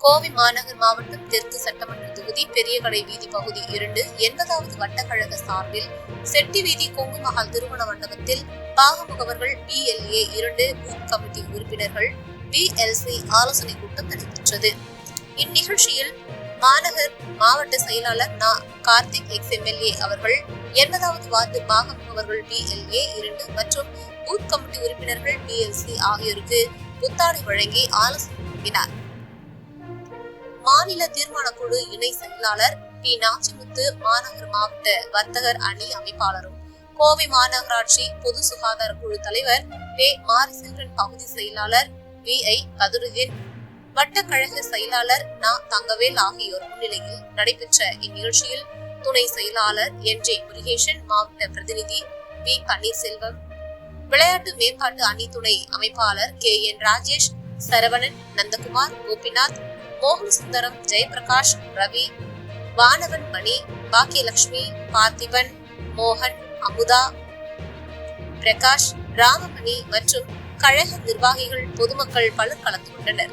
கோவை மாநகர் மாவட்டம் தெற்கு சட்டமன்ற தொகுதி பெரியகடை வீதி பகுதி 2 80வது வட்டக்கழக சார்பில் செட்டி வீதி கொங்கு மஹால் திருமண மண்டபத்தில் பாகமுகவர்கள் BLA 2 பூத் கமிட்டி உறுப்பினர்கள் BLC ஆலோசனை கூட்டம் நடைபெற்றது. இந்நிகழ்ச்சியில் மாநகர் மாவட்ட செயலாளர் கார்த்திக் எக்ஸ்-MLA அவர்கள் 80வது வார்டு பாகமுகவர்கள் BLA 2 மற்றும் பூத் கமிட்டி உறுப்பினர்கள் BLC ஆகியோருக்கு புத்தாடை வழங்கி ஆலோசனை வழங்கினார். மாநில தீர்மான குழு இணை செயலாளர் P. நாச்சிமுத்து, மாநகர் மாவட்ட வர்த்தகர் அணி அமைப்பாளரும் கோவை மாநகராட்சி பொது சுகாதார குழு தலைவர் P. மாரிசெல்வன், பகுதி செயலாளர் V.I. கதிருதீன், வட்டக்கழக செயலாளர் தங்கவேல் ஆகியோர் முன்னிலையில் நடைபெற்ற இந்நிகழ்ச்சியில் துணை செயலாளர் N.J. முருகேசன், மாவட்ட பிரதிநிதி V. பன்னீர்செல்வம், விளையாட்டு மேம்பாட்டு அணி துணை அமைப்பாளர் K.N. ராஜேஷ், சரவணன், நந்தகுமார், கோபிநாத், மோகன் சுந்தரம், ஜெயபிரகாஷ், ரவி, வானவன் மணி, பாக்கியலட்சுமி, பார்த்திபன், மோகன், அமுதா, பிரகாஷ், ராமமணி மற்றும் கழக நிர்வாகிகள், பொதுமக்கள் பலர் கலந்து கொண்டனர்.